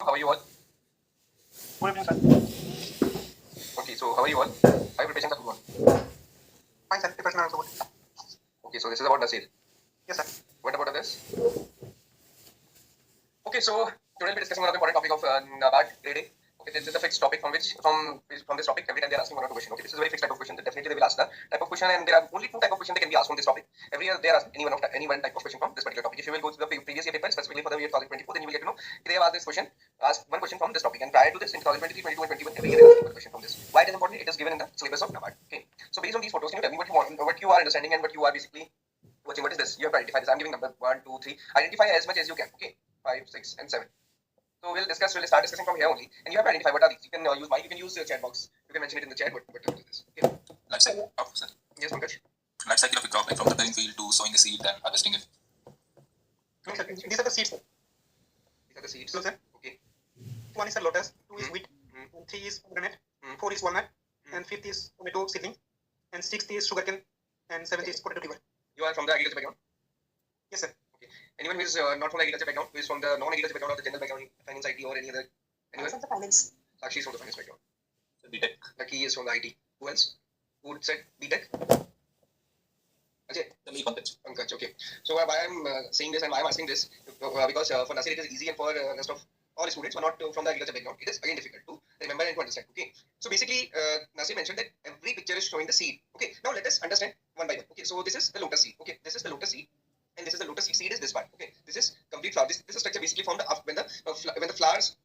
How are you all? Good evening, sir. Okay, so how are you all? Are your preparations are good one? Fine, sir. Preparation are also good. Okay, so this is about Nasir. Yes, sir. What about others? Okay, so today we'll be discussing one of the important topic of NABARD grade A. Okay, this is a fixed topic from this topic every time they are asking one or two question. Okay, this is a very fixed type of question. Definitely they will ask the type of question, and there are only two type of question they can be asked from this topic. Every year they are asking any one type of question from this particular topic. If you will go to the previous year paper specifically for the year 2024, then you will get to know they have asked this question, asked one question from this topic, and prior to this in 2023, 22, and 21, every year they are asking one question from this. Why it is important? It is given in the syllabus of NABARD. Okay, so based on these photos, can you tell me what you want, what you are understanding, and what you are basically watching? What is this? You have to identify this. I'm giving number 1, 2, 3. Identify as much as you can. Okay, 5, 6, and 7. So we'll start discussing from here only. And you have to identify what are these. You can use mic, you can use the chat box. You can mention it in the chat, what is this. Okay. Life cycle of, sir. Yes, Pankaj. Life cycle of a crop, like from preparing field to sowing the seed and harvesting it. No, sir. These are the seeds, sir. These are the seeds. No, sir. Okay. 1 is the lotus, 2 is wheat, and 3 is pomegranate, 4 is walnut, and 5th is tomato seedling, and 6th is sugarcane, and 7th is potato tuber. You are from the agriculture background? Yes, sir. Okay. Anyone who is not from the agriculture background, who is from the non-agriculture background or the general background, finance IT or any other? Anyone? From the finance. Sakshi is from the finance background. So BTech. Lucky is from the IT. Who else? Who said BTech? Ajay. The me Pankaj. Pankaj, okay. So why I'm saying this and why I'm asking this, because for Nasir it is easy, and for rest of all students who are not from the agriculture background, it is again difficult to remember and to understand. Okay. So basically, Nasir mentioned that every picture is showing the seed. Okay. Now let us understand one by one. Okay. So this is the lotus seed. Okay. This is the lotus seed. And this is the lotus seed is this part. Okay. This is complete flower. This is structure basically formed when the flowers.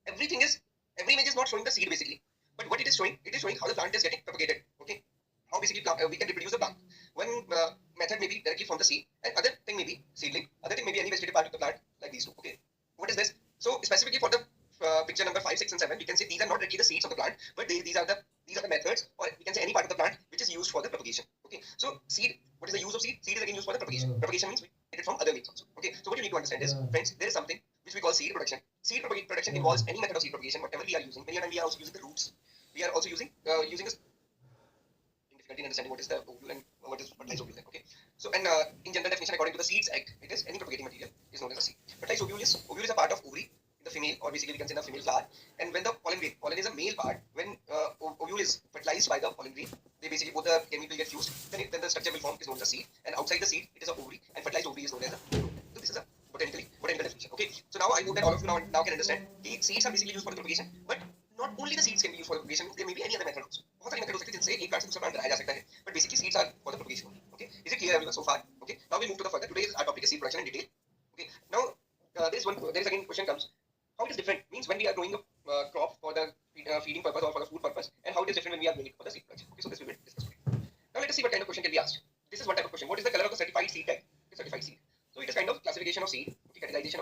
Every image is not showing the seed basically, but what it is showing how the plant is getting propagated. Okay. How basically we can reproduce the plant. One method may be directly from the seed, and other thing may be seedling. Other thing may be any vegetative part of the plant like these two. Okay. What is this? So specifically for the picture number 5, 6, and 7, we can say these are not directly the seeds of the plant, but these are the methods, or we can say any part of the plant which is used for the propagation. Okay. So seed. What is the use of seed? Seed is again used for the propagation. Propagation means we get it from other means also. Okay. So what you need to understand is, friends, there is something which we call seed production. Seed production involves any method of seed propagation, whatever we are using. Many of them we are also using the roots. We are also using difficulty in understanding what is the ovule and what is fertilized ovule. Okay. So and in general definition, according to the Seeds Act, it is any propagating material is known as a seed. Fertilized ovule is a part of ovary, the female, or basically we can say the female flower. And when the pollen is a male part, when ovule is fertilized by the pollen grain, they basically both the chemical get fused, then the structure will form is known as a seed. And outside the seed, it is a ovary, and fertilized ovary is known as a ovule. So this is a botanical definition. Okay. So now I hope that all of you now can understand the seeds are basically used for the propagation, but not only the seeds can be used for the propagation, there may be any other method also. बहुत सारी method हो सकती है जिनसे एक plant से दूसरा plant लगाया जा सकता है, but basically seeds are for the propagation only. Okay, is it clear everyone so far? Okay, now we move to the further. Today our topic is seed production in detail. Okay, now there is again question comes, how it is different means when we are growing a crop for the feeding purpose or for the food purpose, and how it is different when we are growing it for the seed production. Okay, so this we will discuss today. Now let us see what kind of question can be asked. This is one type of question. What is the color of the certified seed tag? Certified seed. So it is kind of classification of seed, okay, categorization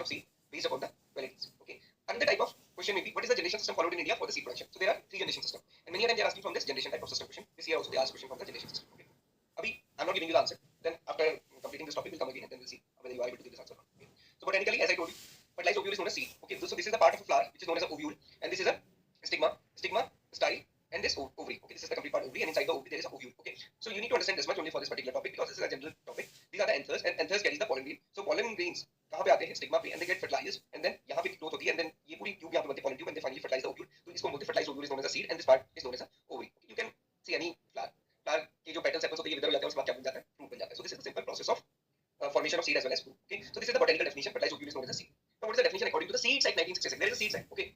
of seed based upon the qualities. Okay. Another type of question may be, what is the generation system followed in India for the seed production? So there are 3 generation systems, and many of them they are asking from this generation type of system question. This year also they ask question from the generation system. Okay. Abhi, I'm not giving you the answer. Then after completing this topic, we'll come again and then we'll see whether you are able to give this answer or not. Okay. So botanically, as I told you, fertilized ovule is known as seed. Okay. So this is the part of a flower which is known as an ovule, and this is a stigma, style, and this ovary. Okay. This is the complete part ovary, and inside the ovary there is a ovule. Okay. So you need to understand this much only for this particular topic because this is a general topic. These are the anthers, and anthers carries the pollen grain. So pollen grains कहाँ पे आते हैं stigma पे, and they get fertilized, and then यहाँ पे growth होती है, and then ये पूरी ट्यूब यहाँ पे बनती है pollen tube, and they finally fertilize the ovule. तो इसको बोलते हैं fertilized ovule is known as a seed, and this part is known as a ovary. You can see any flower के जो petals sepals होते हैं ये विदर हो जाते हैं, उसके बाद क्या बन जाता है, fruit बन जाता है. So this is the simple process of formation of seed as well as fruit. Okay, so this is the botanical definition. Fertilized ovule is known as a seed. Now what is the definition according to the Seeds Act 1966? There is a Seeds Act. Okay,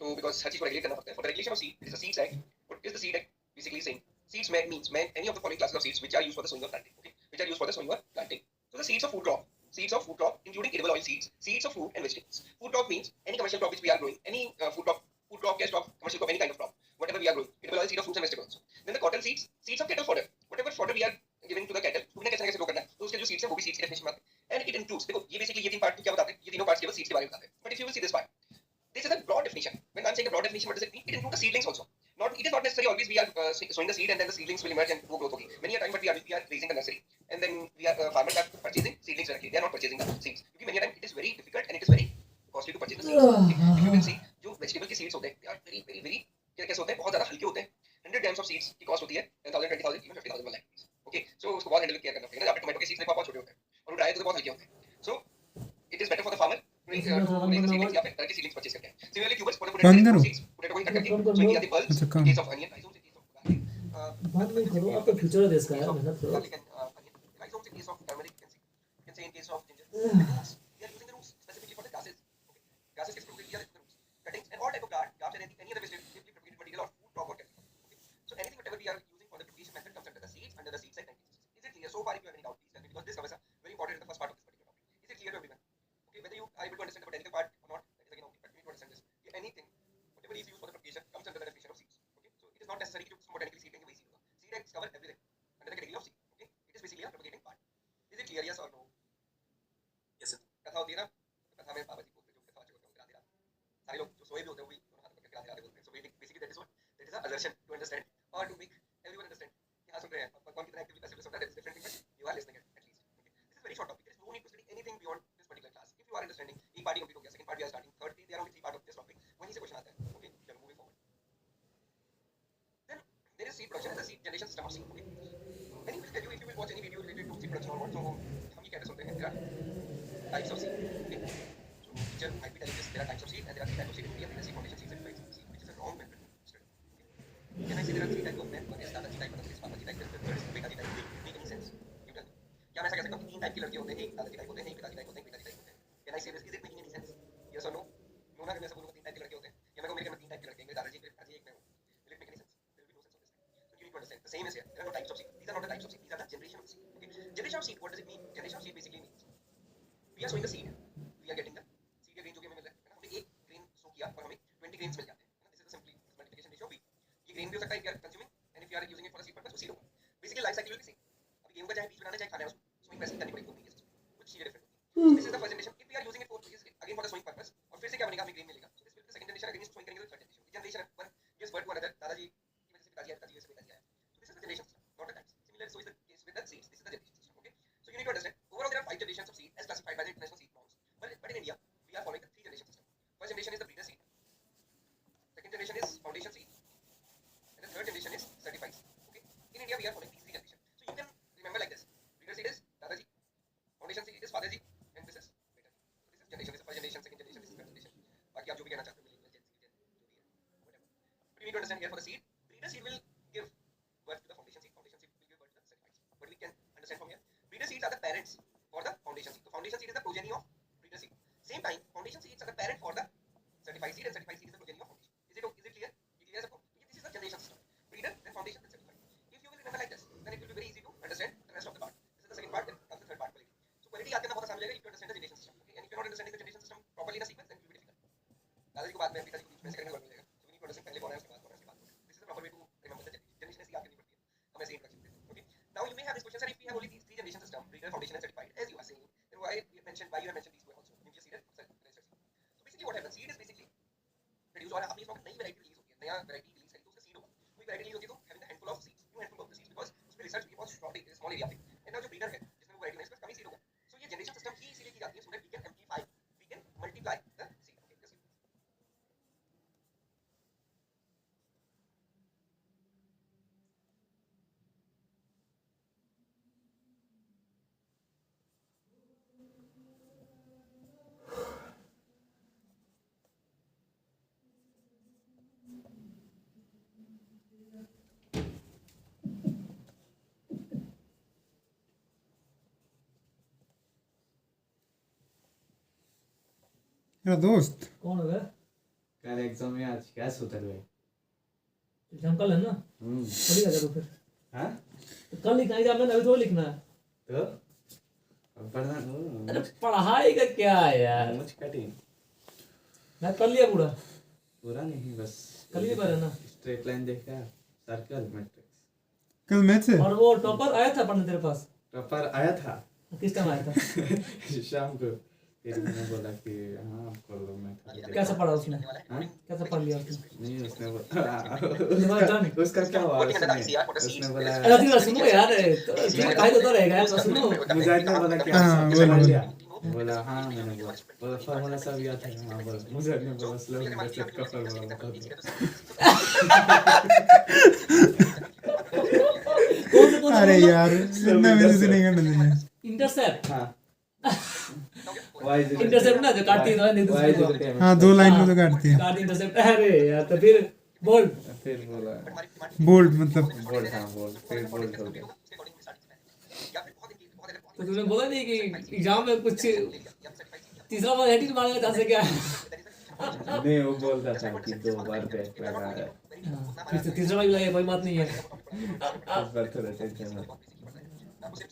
so because हर चीज को regulate करना पड़ता है. For the regulation of seed, it is a Seeds Act. What is the Seed Act basically saying? Seeds means any of the following classes of seeds which are used for the sowing or planting. Okay, which are used for the sowing or planting. So the seeds of food crop, including edible oil seeds, seeds of fruit and vegetables. Food crop means any commercial crop which we are growing, any food crop, cash crop, commercial crop, any kind of crop, whatever we are growing. Edible oil seed of fruits and vegetables. Then the cotton seeds of cattle fodder, whatever fodder we are giving to the cattle, उन्हें कैसे grow करना है, तो उसके जो seeds है वो भी seeds की definition में आते हैं. And it includes, देखो ये basically ये 3 part क्या बताते हैं, ये तीनों parts केवल seeds के बारे में बताते हैं. But if you will see this part, this is a broad definition. When I'm saying a broad definition, what does it mean? It includes the seedlings also. It is not necessarily always we are sowing the seed and then the seedlings will emerge and grow growth. Many a time, but we are raising the nursery, and then farmers are purchasing seedlings directly. They are not purchasing the seeds. Because many a time it is very difficult and it is very costly to purchase the seeds. If you will see, जो vegetable के seeds होते हैं, they are very कैसे होते हैं, बहुत ज़्यादा हल्के होते हैं. 100 grams of seeds की cost होती है 10,000, 20,000, even 50,000 1 lakh. Okay, so उसको बहुत handle केयर करना पड़ेगा. आपके टोमेटो के seeds देखो बहुत छोटे होते हैं और ड्राई तो बहुत हल्के होते हैं. So it it is better for the farmer to raise the seedlings या फिर directly seedlings purchase करके. Similarly, tubers, potato बंद करो. seeds, potato को ही cut करके sowing किया the bulbs. अच्छा, In काम. case of onion, rhizomes in case of garlic. बंद नहीं करो, आपका फ्यूचर है इसका यार, मेहनत करो. Garlic and onion. Rhizomes in case of turmeric, you can say in case of ginger. And roots, we are using the roots specifically for the grasses. Okay, grasses is propagated via the roots. Cuttings and all type of garb and any other vegetatively propagated material or food crop or chemical. Okay, so anything whatever we are using for the propagation method comes under the seeds side 19. Is it clear so far? If you have any doubt, please tell me, because this covers a very important in the first part of this particular topic. Is it clear to everyone? Okay, whether you are able to understand the botanical part or not, that is again okay, but you need to understand this. Yeah, anything, whatever is used for the propagation comes under the definition of seeds. Okay, so it is not necessary to botanically seed करेंगे वही seed होगा. Seed eggs cover everything under the category of seed. Okay, it is basically a propagating part. Is it clear? Yes or no? Yes, sir. कथा होती है ना, कथा में बाबा जी बोलते जो कथा चलते हैं राधे राधे. सारे लोग जो सोए भी होते हैं वो भी दोनों हाथ पकड़ के राधे राधे बोलते हैं. So basically that is what, that is a assertion to understand or to make everyone understand. क्या सुन रहे हैं? और कौन कितना एक्टिवली पैसिवली सुन रहा है? That is different thing, but you are listening at least. Okay, this is very short topic. There is no need to study anything beyond this particular class. If you are understanding, एक party complete हो गया, second part we are starting, third there are only 3 part of this topic. वहीं से question आता है. Okay, चलो moving forward. Then there is seed production as a seed generation system of seed. Okay, and he will tell you if you will watch any video related to seed production or what. So हम ये कहते सुनते हैं there are types of seed. Okay, so teacher might be telling this there are types of seed and there are 3 types of seed in India. There is seed foundation seed, certified seed, which is a wrong method to study. Okay, can I say there are 3 types of men? One is Dadaji type, another is Papaji type, the third is Betaji type. Make any sense? You tell me. क्या मैं ऐसा कह सकता हूँ कि 3 type के लड़के होते हैं, एक दादाजी टाइप होते हैं, एक पिताजी टाइप होते हैं, एक पिताजी टाइप होते हैं? Can I say this? Is it making any sense? Yes or no? No ना, कि मैं ऐसा बोलूँगा 3 टाइप के लड़के होते हैं, या मैं कहूँ मेरे घर में 3 टाइप के लड़के हैं, मेरे दादाजी, मेरे पिताजी, एक मैं हूँ. Will it make any sense? There will be no sense of this. So you need to understand. The same is here. There are no types of seed. These are not the types of seed. These are the generation of seed. Okay. Generation of seed. What does it mean? Generation of seed basically means we are sowing the seed. We are getting the seed grain जो भी हमें मिल रहा है ना, हमने एक grain sow किया और हमें 20 grains मिल जाते हैं. This is the simply multiplication ratio of wheat. ये grain भी हो सकता है if you are consuming and if you are using it for the seed purpose, वो seed होगा. Basically life cycle will be same. अभी गेहूं का चाहे बीज बनाना चाहे खाना है उसको sowing वैसे करनी पड़ेगी 2 years. कुछ चीजें different होती हैं. This is the first generation. If we are using it for again for the sowing purpose, और फिर से क्या बनेगा, हमें grain मिलेगा. So this will be the second generation. Again sowing करेंगे तो third generation. Generation one gives birth to another. दादाजी की वजह से पिताजी आया, पिताजी की वजह से पिताजी आया. So this is the generation system, not the types. Similarly, so is the case with the seeds. This is the generation system. Okay. So you need to understand. Overall, there are 5 generations of seed as classified by the international seed norms. But in India, we are following the 3 generation system. First generation is the breeder seed. Second generation is foundation seed. And the third generation is certified seed. Okay. In India, we are following these 3 generations. So you can remember like this. Breeder seed is Dadaji. Foundation seed is Fatherji. And this is Betaji. So this is generation. This is first generation, second generation, this is third generation. बाकी आप जो भी कहना चाहते हो, millennial, Gen Z, Gen, जो भी है, whatever. But you need to understand here for the seed. Breeder seed will give birth to the foundation seed. Foundation seed will give birth to the certified seed. But we can understand from here. Breeder seeds are the parents for the foundation seed. So foundation seed is the progeny of breeder seed. Same time, foundation seeds are the parent for the certified seed, and certified seed is the progeny of foundation. Is it clear? Is it clear सबको? This is the generation system. Breeder, then foundation, then certified. If you will remember like this, then it will be very easy to understand the rest of the part. This is the second part, then comes the third part. So quality याद करना बहुत आसान हो जाएगा if you understand the generation system. Okay, and if you are not understanding the generation system properly in a sequence, then it will be difficult. दादाजी को बाद में, पिताजी को बीच में, सेकंड में वर्ड मिलेगा. So we need to understand पहले कौन है, उसके बाद कौन है, उसके बाद कौन है. This is the proper way to remember the generation. Generation ऐसे याद करनी पड़ती है. हम ऐसे इंट्रोडक्शन देते हैं. Okay. Now you may have this question, sir, if we have only these 3 generation system, breeder, foundation, and certified, as you are saying, then why you have mentioned these two also, nucleus seed and registered seed. So basically what happens, seed is basically produce और अपनी इसमें नई variety release होती है, नया variety release करी तो उसका seed होगा. कोई variety release होती है तो having the handful of seeds, new handful of the seeds, because उसमें research भी बहुत small area पे. And now जो breeder है, जिसमें वो variety नहीं, उसमें कम ही seed होगा. So ये generation system ही इसीलिए की जाती है so that we can amplify, we can multiply the seed. Okay, just मेरा दोस्त. कौन है बे? कल एग्जाम में आज क्या सुधर गए? एग्जाम कल है ना? कल ही आ जा फिर. हाँ? तो कल लिखना है एग्जाम में, अभी थोड़ी लिखना है. तो अब पढ़ना. अरे पढ़ाई का क्या है यार? मुझ कटिंग. मैं कर लिया पूरा. पूरा नहीं, बस कल ही पढ़ा ना. स्ट्रेट लाइन देखा, सर्कल, मैट्रिक्स. कल मैथ है. और वो टॉपर आया था पढ़ने तेरे पास? टॉपर आया था. किस टाइम आया था? शाम को. फिर मैंने बोला कि हाँ कर लो, मैं कैसा पढ़ा उसने? हाँ? कैसा पढ़ लिया उसने? नहीं, उसने बोला उसका क्या हुआ, उसने बोला अरे सुनो यार, तो कहीं तो रहेगा यार, सुनो. मुझे ने बोला कि हाँ, समझ बोलो. लिया. बोला हाँ, मैंने बोला फॉर्मूला सब याद है. हाँ बोला. मुझे ने बोला स्लो सेट का फॉर्मूला बता दो. अरे यार इतना मेरे से नहीं करना चाहिए. इंटरसेप्ट. हाँ इंटरसेप्ट ना जो काटती है नहीं दूसरे को हाँ 2 लाइन में तो काटती है काटती इंटरसेप्ट अरे यार तो फिर बोल्ड फिर बोला बोल्ड मतलब बोल्ड, हाँ बोल्ड, फिर बोल्ड हो गया। तो तुमने बोला नहीं कि एग्जाम में कुछ तीसरा बार हेडिंग मारेगा जैसे क्या नहीं, वो बोलता था कि 2 बार बैक लगा है, फिर तो तीसरा बार भी लगेगा कोई बात नहीं है इस बार थोड़ा टेंशन है।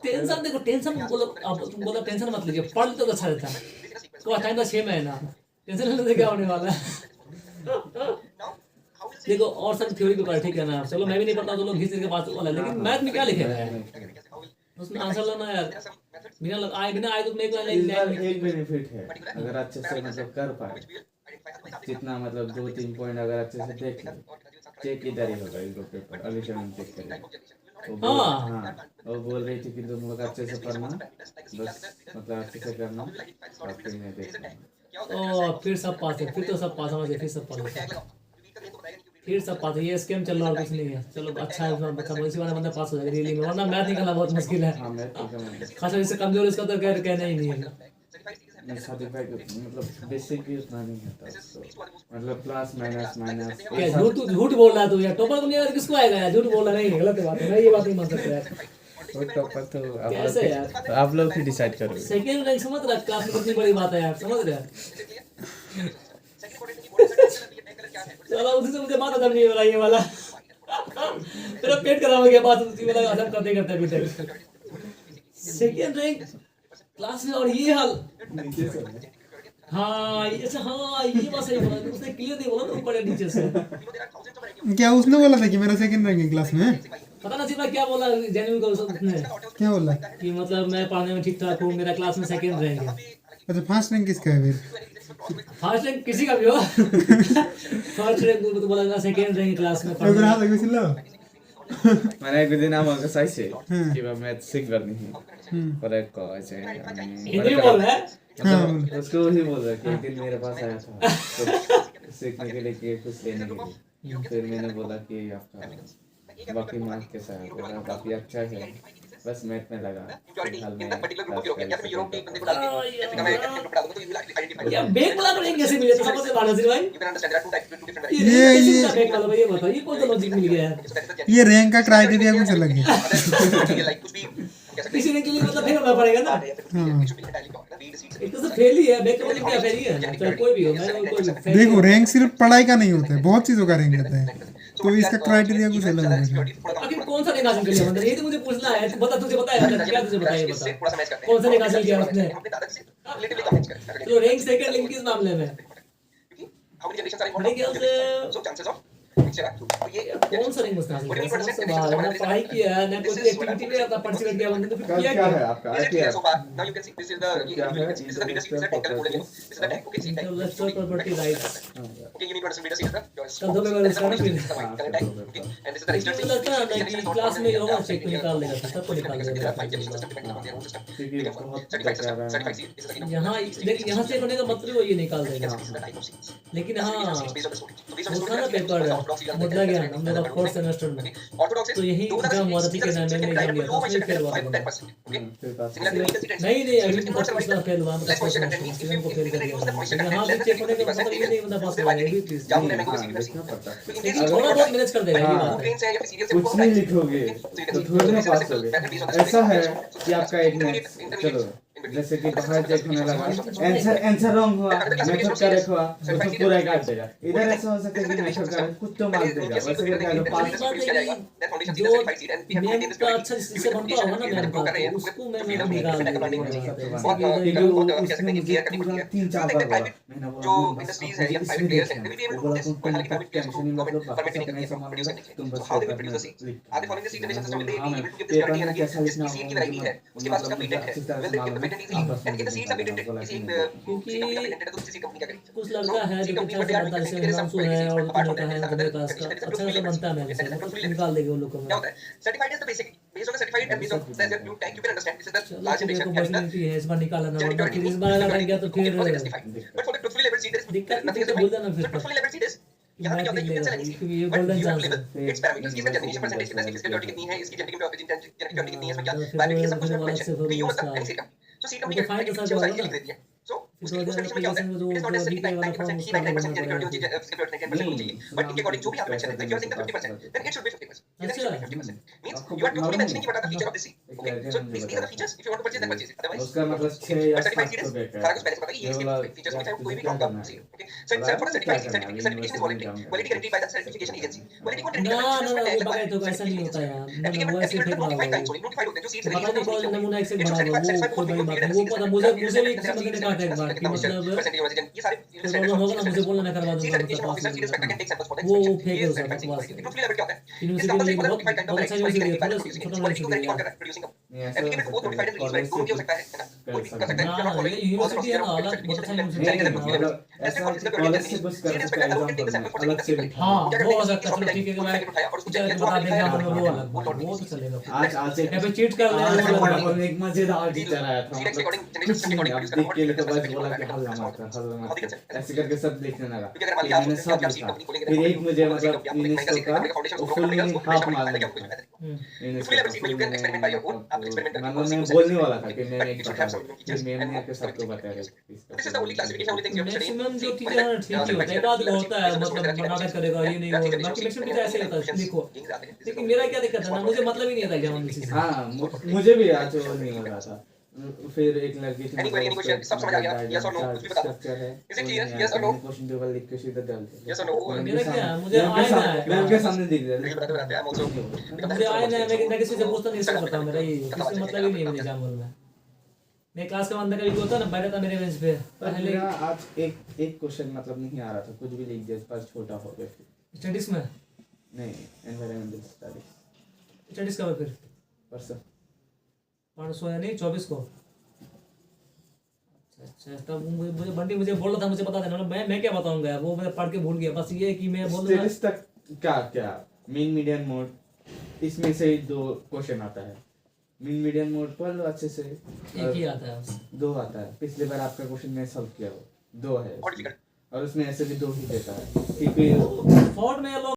टेंशन देखो टेंशन बोलो अब तुम बोला टेंशन मत लीजिए पढ़ तो अच्छा रहता है तो टाइम तो 6 महीना टेंशन लेने से क्या होने वाला है देखो और सब थ्योरी पेपर ठीक है ना चलो मैं भी नहीं पढ़ता तो लोग घिस के बात वाला लेकिन मैथ में क्या लिखा है उसमें आंसर लाना यार बिना आए तो मेरे को इस बार नहीं एक बेनिफिट है, अगर अच्छे से मतलब कर पाए, जितना मतलब 2-3 पॉइंट अगर अच्छे से देख ले, चेक इधर ही होगा इनको पेपर, अभी से हम चेक करेंगे। हाँ, वो बोल रही थी कि तुम लोग अच्छे से पढ़ना, बस मतलब अच्छे से करना और फिर मैं देखूंगा। ओ फिर सब पास है फिर तो सब पास समझे फिर सब पास फिर सब पास है ये स्कैम चल रहा है और कुछ नहीं है चलो अच्छा है उसमें बच्चा इसी बारे बंदा पास हो जाएगा रियली में वरना मैथ निकालना बहुत मुश्किल है हाँ, मैं तो खासा इससे कमजोर इसका तो कहना ही नहीं है सर्टिफाइड मतलब बेसिक भी उतना नहीं होता उसको, मतलब प्लस माइनस क्या झूठ बोल रहा है तू यार टॉपर को नहीं यार किसको आएगा यार झूठ बोल रहा नहीं गलत बात है मैं ये बात नहीं मान सकता यार वो टॉपर तो कैसे यार आप लोग ही डिसाइड करोगे। सेकंड रैंक समझ रहा क्लास में कितनी बड़ी बात है यार समझ रहा चलो उसी से मुझे बात खत्म नहीं हो रहा ये वाला तेरा पेट खराब हो गया बात उसी वाला खत्म करते करते अभी तक सेकंड रैंक क्लास में और ये हाल हाँ ये अच्छा हाँ ये बात सही बोला उसने क्लियर नहीं बोला ना ऊपर या नीचे से क्या उसने बोला था कि मेरा सेकंड रैंक है क्लास में पता ना सीधा क्या बोला जेन्युइन को उसने क्या बोला कि मतलब मैं पढ़ने में ठीक ठाक हूँ मेरा क्लास में सेकंड रैंक है अच्छा फर्स्ट रैंक किसका है फिर फर्स्ट रैंक किसी का भी हो फर्स्ट रैंक तो बोला ना सेकंड रैंक क्लास में अगर हाथ लगे सिला मैंने एक दिन आमा का सही से कि मैं मैथ सीख करनी है पर एक को ऐसे हिंदी में बोल रहा है मतलब उसको ही बोल रहा कि एक दिन मेरे पास आया था तो सीखने के लिए कि कुछ लेने के लिए, फिर मैंने बोला कि आपका बाकी मार्क्स कैसा है, बोला काफी अच्छा है बस मैथ में लगा फिलहाल में यार बैग वाला तो एक कैसे मिले तो समझ से बाहर नजर भाई ये बैग वाला भाई ये बताओ ये कौन सा लॉजिक मिल गया यार ये रैंक का क्राइटेरिया कुछ अलग है किसी ने के लिए मतलब फेल होना पड़ेगा ना एक तो फेल ही है बैग का मतलब क्या फेल ही है चाहे कोई भी हो मैं कोई भी देखो रैंक सिर्फ पढ़ाई का नहीं होता है बहुत चीजों का रैंक रहता है तो इसका क्राइटेरिया कुछ अलग है आखिर कौन सा रैंक हासिल कर लिया मतलब ये तो मुझे पूछना है तू बता तुझे पता है क्या तुझे पता है ये बता कौन सा रैंक हासिल किया उसने तो रैंक सेकंड रैंक किस मामले में मेरे ख्याल से कौन सा रैंक उसने हासिल किया समझ से बाहर है ना पढ़ाई किया है ना कोई एक्टिविटी में आता पार्टिसिपेट किया बंदे ने फिर किया क्या क्या है आपका आईटीआर इंटेलेक्चुअल प्रॉपर्टी राइट्स कल दो में स्टार्ट फिर मुझे लगता है ना कि क्लास में होगा चेक को निकाल देगा सबको निकाल देगा क्योंकि बहुत बेकार है। यहाँ लेकिन यहाँ से होने का मतलब वो ये निकाल देगा लेकिन हाँ होता ना पेपर बदला गया हम लोग का फोर्थ सेमेस्टर में तो यही एग्जाम हुआ था ठीक है ना मैंने एग्जाम दिया था उसमें फेल हुआ था नहीं अभी तो बस उसका फेल हुआ मतलब फर्स्ट सेमेस्टर को फेल कर दिया यहाँ भी चेक होने का मतलब ये नहीं बंदा पास हो जाएगा ये भी प्लीज थोड़ा बहुत मैनेज कर देगा ये बात है कुछ नहीं लिखोगे तो थोड़ी ना पास होगे। ऐसा है कि आपका एक मैथ चलो जैसे कि बाहर चेक होने लगा आंसर रॉन्ग हुआ मेथड करेक्ट हुआ तो पूरा काट देगा। इधर ऐसा हो सकता है कि मेथड करेक्ट कुछ तो मार्क्स देगा वैसे करके आगे पास जो मैम का अच्छा इससे बनता होगा ना मैम का उसको मैं निकाल दूंगा उसने मुझे पूरा 3-4 बार बोला मैंने बोला इसमें देखना वो बोला तुम टेंशन नहीं मतलब बाकी सब नहीं संभालूंगा तुम बस पेपर में कैसा लिखना होगा उसके बाद उसका पेटेंट है क्योंकि कुछ लड़का है जो कि अच्छा बनता है जैसे हिमांशु है और तुम्हें का है तुम्हें का अच्छा से बनता है मैं जैसे निकाल देंगे वो लोग को certified is the basic based on the certified and based on the you tech you can understand this is the large चलो generation को पर्सनालिटी है इस बार निकालना ना वरना फिर इस बार अगर रह गया तो फिर but for the truthfully level seed there is दिक्कत nothing is तो भूल जाना फिर truthfully level seed is यहाँ पे क्या होता है you can select क्योंकि ये but golden you have chance label है its parameters इसका generation percentage कितना है इसकी physical कितनी है इसकी genetic purity कितनी है इसमें क्या validity ये सब कुछ mention है तो you मतलब any seed company so seed company तो फाइंड के करना जो होगा साइकिल ना लिख देती है so फिर तो अगर एप्लीकेशन में जो DPI वाला फॉर्म उसका अलग बनना पड़ेगा बट इनके अकॉर्डिंग जो भी आप मेंशन है you are saying the 50% then it should be 50%. अच्छा Means you are truly mentioning what are the feature of this seat. Okay, so these are the features. If you want to purchase, then purchase it. Otherwise, उसका मतलब 6 या 7 certified seat सौ is बेटा सारा कुछ पहले से पता है ये इसके फीचर्स में चाहे कोई भी काम का seat. Okay, so it's for a certified seat. Certification is voluntary. Quality guaranteed by the certification agency. Quality को ना ना ये बगैर तो ऐसा नहीं होता यार मतलब वो ऐसे फेक notified होगा times only. Notified होते हैं जो seats पता नहीं कौन नमूना एक से बड़ा होगा वो कोई बड़ी बात नहीं वो पता मुझे भी किसी बंदे ने कहा था एक बार कि मतलब ये सारे प्रॉब्लम होगा ना मुझे बोलना ना करवा दूंगा मतलब पास वो फेक है उसका बकवास है ट्रूथफुली लेवल क्या होता है यूनिवर्सिटी में बहुत अच्छा यूनिवर्सिटी है थोड़ा छोटा यूनिवर्सिटी है प्रोड्यूसिंग नहीं ऐसा applicable both notified and release दोनों भी हो सकता है ना कोई भी कर सकता है ना ये यूनिवर्सिटी है ना अलग बहुत अच्छा यूनिवर्सिटी है मतलब ऐसा कि कॉलेज से कुछ कर सकते हैं एग्जाम अलग से भी हाँ वो हो सकता है चलो ठीक है कि मैं टीचर को बता देंगे हम वो अलग वो तो चलेगा आज यहाँ पे चीट कर ले वो अलग एक मजेदार टीचर आया था मतलब कुछ नहीं अब देख के तो बस बोला कि हल्ला मार ऐसे करके सब लिखने लगा फिर मैंने सब लिखा फिर एक मुझे मतलब यूनेस्को का फुल मीनिंग हाफ मालूम था मतलब मैं बोलने वाला था कि मैं एक बता फिर मैम ने आके सबको बताया मैक्सिमम जो टीचर है ठीक ही होता है एक आध होता है मतलब नाटक करेगा ये नहीं होगा बाकी मैक्सिमम टीचर ऐसे ही होता है लिखो लेकिन मेरा क्या दिक्कत है ना मुझे मतलब ही नहीं था एग्जाम से हाँ मुझे भी आज वो नहीं हो रहा था फिर एक लड़की थी सब समझ आ गया यस और नो कुछ भी बता दो इज इट क्लियर यस और नो क्वेश्चन पेपर लिख के सीधा डाल दिया यस और नो मेरा क्या मुझे आया ना मैम के सामने दिख रहा बताते हैं आल्सो मुझे आया ना मैं किसी से पूछता नहीं इसको पता मेरा ये किसी मतलब ही नहीं है मुझे एग्जाम में मैं क्लास का अंदर कभी होता ना बैठा था मेरे बेंच पे पहले मेरा आज एक क्वेश्चन मतलब नहीं आ रहा था कुछ भी लिख दिया पर छोटा हो गया स्टडीज में नहीं एनवायरमेंटल स्टडीज स्टडीज का फिर परसों 500 यानी 24 को अच्छा तब मुझे बंटी मुझे बोल रहा था मुझे पता था ना मैं क्या बताऊंगा वो मैं पढ़ के भूल गया बस ये कि मैं बोल रहा स्टडीज तक क्या मीन मीडियन मोड इसमें से 2 क्वेश्चन आता है मीन मीडियन मोड पढ़ लो अच्छे से एक ही आता है 2 आता है पिछले बार आपका क्वेश्चन मैं सॉल्व किया वो 2 है और उसमें ऐसे भी 2 ही देता है क्योंकि फॉर्ड में